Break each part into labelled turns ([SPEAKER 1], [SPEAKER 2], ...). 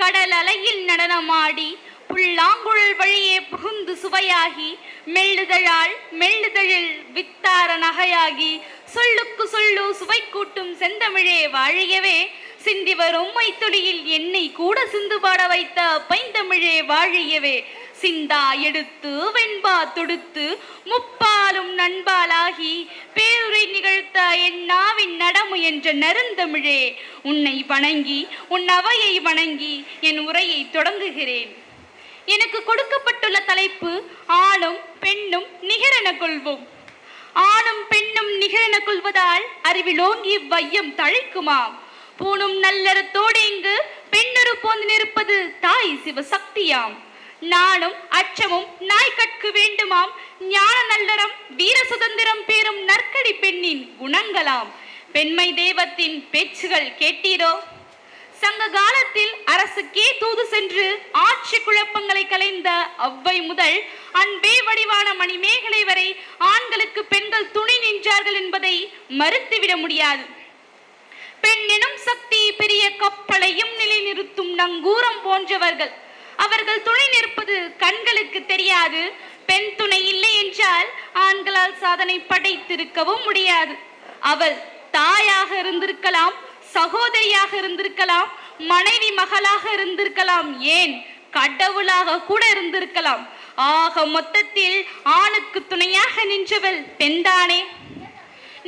[SPEAKER 1] கடல் அலையில் நடனமாடி புல்லாங்குழல் வழியே புகுந்து சுவையாகி மெல்லுதழில் வித்தார நகையாகி சொல்லுக்கு சொல்லு சுவை கூட்டும் செந்தமிழே வாழியவே சிந்தி வரும் மைத்துளியில் என்னை கூட சிந்து பாட வைத்த பைந்தமிழே வாழியவே சிந்தா எடுத்து வெண்பா தொடுத்து முப்பாலும் நண்பாலாகி பேருரை நிகழ்த்த என் நாவின் நடமுயன்ற நருந்தமிழே உன்னை வணங்கி உன் அவையை வணங்கி என் உரையை தொடங்குகிறேன். எனக்கு கொடுக்கப்பட்டுள்ள தலைப்பு ஆணும் பெண்ணும் நிகரென கொள்வோம். ஆணும் பெண்ணும் நிகரென கொள்வதால் அறிவிலோங்கி வையம் தழைக்குமாம். பூணும் நல்லறத்தோடு இங்கு பெண்ணொரு போந்து நிற்பது தாய் சிவசக்தியாம். நானும் அச்சமும் நாய்கட்கு வேண்டுமாம். ஞான நல்லறம் வீர சுதந்திரம் பேரும் நற்கடி பெண்ணின் குணங்களாம். பெண்மை தெய்வத்தின் பேச்சுகள் கேட்டீரோ? சங்க காலத்தில் அரசுக்கே தூது சென்று ஆட்சி குழப்பங்களை கலைந்த அவ்வை முதல் அன்பே வடிவான மணிமேகலை வரை ஆண்களுக்கு பெண்கள் துணை நின்றார்கள் என்பதை மறுத்துவிட முடியாது. பெண் எனும் சக்தி பெரிய கப்பலையும் நிலைநிறுத்தும் நங்கூரம் போன்றவர்கள். அவர்கள் துணை நிற்பது கண்களுக்கு தெரியாது. பெண் துணை இல்லை என்றால் ஆண்களால் சாதனை படைத்திருக்கவும் முடியாது. அவள் தாயாக இருந்திருக்கலாம், சகோதரியாக இருந்திருக்கலாம், மனைவி மகளாக இருந்திருக்கலாம், ஏன் கடவுளாக கூட இருந்திருக்கலாம். ஆக மொத்தத்தில் ஆணுக்கு துணையாக நின்றவள் பெண்தானே.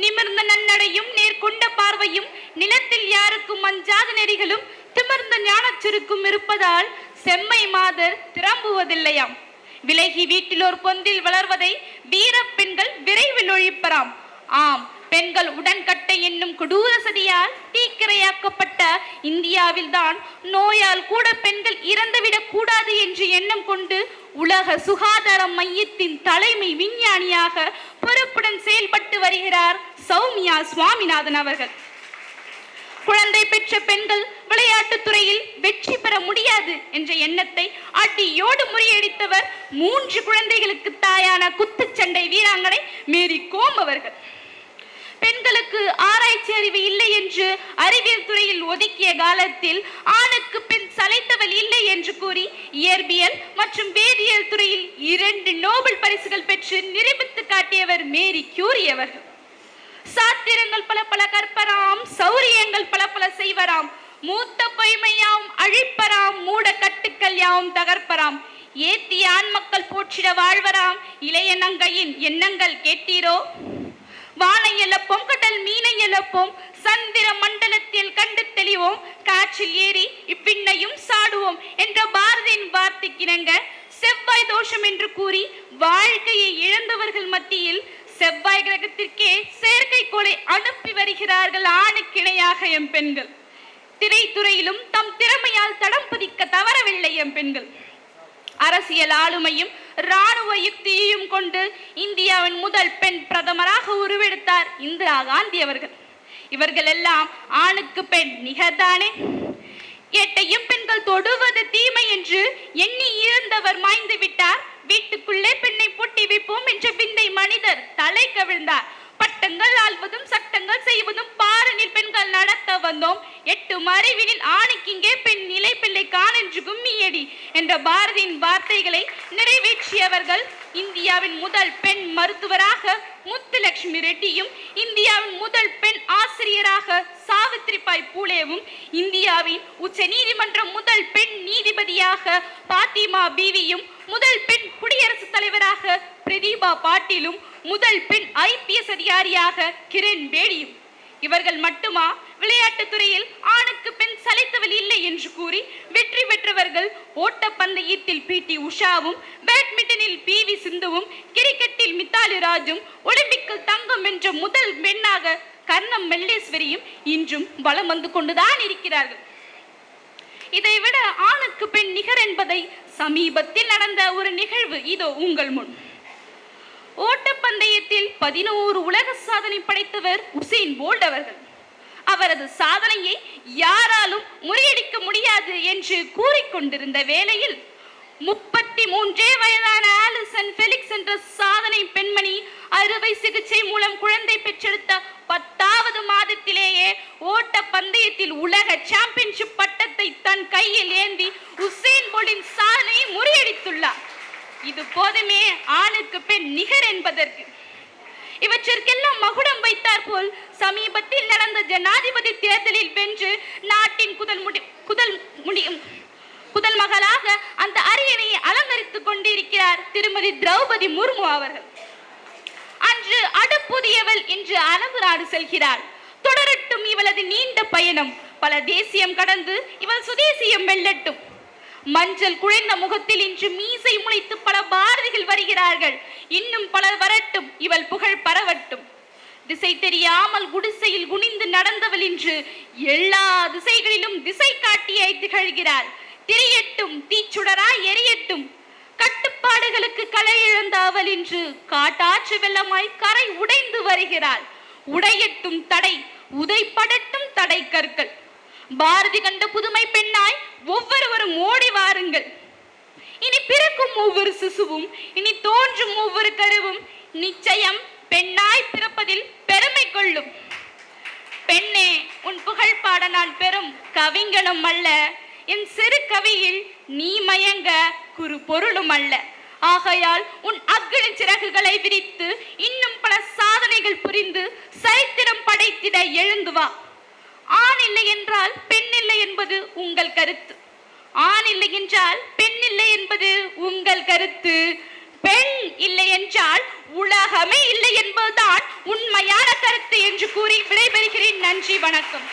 [SPEAKER 1] நிமிர்ந்த நன்னடையும் நேர்கொண்ட பார்வையும் நிலத்தில் யாருக்கும் அஞ்சாத நெறிகளும் திமிர்ந்த ஞானச்சிருக்கும் இருப்பதால் செம்மை மாதர் திரும்புவதில்லையாம். விலகி வீட்டிலோர் பொந்தில் வளர்வதை வீர பெண்கள் விரைவில் ஒழிப்பராம். ஆம், பெண்கள் உடன்கட்டை என்னும் கொடூர சதியால் தீக்கிரையாக்கப்பட்ட இந்தியாவில் தான் நோயால் கூட பெண்கள் இறந்துவிடக் கூடாது என்று எண்ணம் கொண்டு உலக சுகாதார மையத்தின் தலைமை விஞ்ஞானியாக பொறுப்புடன் செயல்பட்டு வருகிறார் சௌமியா சுவாமிநாதன் அவர்கள். குழந்தை பெற்ற பெண்கள் விளையாட்டுத் துறையில் வெற்றி பெற முடியாது என்ற எண்ணத்தை அடியோடு முறியடித்தவர் 3 குழந்தைகளுக்கு தாயான குத்துச்சண்டை வீராங்கனை மேரி கோம் அவர்கள். பெண்களுக்கு ஆராய்ச்சி அறிவு இல்லை என்று அறிவியல் துறையில் ஒதுக்கிய காலத்தில் ஆணுக்கு பெண் சளைத்தவள் இல்லை என்று கூறி இயற்பியல் மற்றும் வேதியியல் துறையில் 2 நோபல் பரிசுகள் பெற்று நிரூபித்து காட்டியவர் மேரி கியூரி அவர்கள். சாத்திரங்கள் பல பல கற்பராம், சௌரியங்கள் பல பல செய்வராம், மூத்த பொய்மையாம் அழிப்பராம், மூட கட்டுக்கள் யாவும் தகர்ப்பராம், ஏத்திய ஆண் மக்கள் போற்றிட வாழ்வராம் இளைய நங்கையின் எண்ணங்கள் கேட்டீரோ? வானை எழப்போம், கடல் மீனை எழப்போம், சந்திர மண்டலத்தில் கண்டு தெளிவோம், காற்றில் ஏறி இவ்விண்ணையும் சாடுவோம் என்ற பாரதியின் வார்த்தைக்கிணங்க செவ்வாய் தோஷம் என்று கூறி வாழ்க்கையை இழந்தவர்கள் மத்தியில் செவ்வாய் கிரகத்திற்கே செயற்கைக்கோளை அனுப்பி வருகிறார்கள் ஆணுக்கிணையாக எம் பெண்கள். திரைத்துறையிலும் தம் திறமையால் தடம் பதிக்க தவறவில்லை எம் பெண்கள். அரசியல் ஆளுமையும் இராணுவ யுக்தியையும் கொண்டு இந்தியாவின் முதல் பெண் பிரதமராக உருவெடுத்தார் இந்திரா காந்தி அவர்கள். இவர்கள் எல்லாம் ஆணுக்கு பெண் நிகர்தானே. எட்டையும் பெண்கள் தொடுவது தீமை என்று எண்ணி இருந்தவர் மாய்ந்து விட்டார். வீட்டுக்குள்ளே பெண்ணை பூட்டி வைப்போம் என்ற விந்தை மனிதர் தலை கவிழ்ந்தார். பட்டங்கள் ஆள்வதும் சட்டங்கள் செய்வதும் பாரனில் பெண்கள் நடத்த வந்தோம். 8 அறிவினில் ஆணுக்கிங்கே பெண் நிலை பிள்ளை காணென்று கும்மியடி என்ற பாரதியின் வார்த்தைகளை நிறைவேற்றியவர்கள் இந்தியாவின் முதல் பெண் மருத்துவராக முத்துலட்சுமி ரெட்டியும், இந்தியாவின் முதல் பெண் ஆசிரியராக சாவித்ரிபாய் பூலேவும், இந்தியாவின் உச்ச நீதிமன்ற முதல் பெண் நீதிபதியாக பாத்திமா பீவியும், முதல் பெண் குடியரசுத் தலைவராக பிரதீபா பாட்டீலும், முதல் பெண் IPS அதிகாரியாக கிரண் பேடியும். இவர்கள் மட்டுமா விளையாட்டுத் துறையில் ஆணுக்கு பெண் சளைத்தவள் இல்லை என்று கூறி வெற்றி பெற்றவர்கள்? ஓட்டப்பந்தயத்தில் PT உஷாவும், பேட்மிண்டனில் PV சிந்துவும், கிரிக்கெட்டில் மித்தாலி ராஜும், ஒலிம்பிக்கில் தங்கம் வென்ற முதல் பெண்ணாக கர்ணம் மெல்லேஸ்வரியும் இன்றும் வலம் வந்து கொண்டுதான் இருக்கிறார்கள். இதைவிட ஆணுக்கு பெண் நிகர் என்பதை சமீபத்தில் நடந்த ஒரு நிகழ்வு இதோ உங்கள் முன். ஓட்டப்பந்தயத்தில் 11 உலக சாதனை படைத்தவர் உசேன் போல்ட் அவர்கள். அவரது சாதனையை யாராலும் முறியடிக்க முடியாது என்று கூறிக்கொண்டிருந்த வேளையில் 33 வயதான ஆலிசன் ஃபெலிக்ஸ் என்ற சாதனை பெண்மணி அறுவை சிகிச்சை மூலம் குழந்தை பெற்றெடுத்த 10வது மாதத்திலேயே ஓட்ட பந்தயத்தில் உலக சாம்பியன்ஷிப் பட்டத்தை தன் கையில் ஏந்தி நிகர் என்பதற்கு. இவற்றிற்கெல்லாம் மகுடம் வைத்தார் போல் சமீபத்தில் நடந்த ஜனாதிபதி தேர்தலில் வென்று நாட்டின் முதல் மகளாக அந்த அரியணையை அலங்கரித்துக் கொண்டிருக்கிறார் திருமதி திரௌபதி முர்மு அவர்கள். அன்று அடுப்புதியவள் இன்று அரபு நாடு செல்கிறாள். தொடரட்டும் இவளது நீண்ட பயணம். பல தேசியம் கடந்து இவள் சுதேசியம் வெல்லட்டும். மஞ்சள் குழைந்த முகத்தில் இன்று மீசை முளைத்து பல பாரதிகள் வருகிறார்கள். இன்னும் பலர் வரட்டும், இவள் புகழ் பரவட்டும். திசை தெரியாமல் குடிசையில் குனிந்து நடந்தவள் இன்று எல்லா திசைகளிலும் திசை காட்டியாய் திகழ்கிறாள். திரியட்டும், தீச்சுடராய் எரியட்டும். கட்டுப்பாடுகளுக்கு களை இழந்த அவள் இன்று காட்டாற்று வெள்ளமாய் கரை உடைந்து வருகிறாள். உடையட்டும் தடை, உதைப்படட்டும் தடை கற்கள். பாரதி கண்ட புதுமை பெண்ணாய் ஒவ்வொருவரும் ஓடி வாருங்கள். இனி பிறக்கும் ஒவ்வொரு சிசுவும், இனி தோன்றும் ஒவ்வொரு கருவும் நிச்சயம் பெண்ணாய் பிறப்பதில் பெருமை கொள்ளும். பெண்ணே, உன் புகழ் பாட நான் பெறும் கவிஞனும் அல்ல. என் சிறு கவியில் நீ மயங்க குறு பொருளும் அல்ல. ஆகையால் உன் அக்கினி சிறகுகளை விரித்து இன்னும் பல சாதனைகள் புரிந்து சரித்திரம் படைத்திட எழுந்து வா. ஆண் இல்லை என்றால் பெண் இல்லை என்பது உங்கள் கருத்து. ஆண் இல்லை என்றால் பெண் இல்லை என்பது உங்கள் கருத்து. பெண் இல்லை என்றால் உலகமே இல்லை என்பதுதான் உண்மையான கருத்து என்று கூறி விடைபெறுகிறேன். நன்றி, வணக்கம்.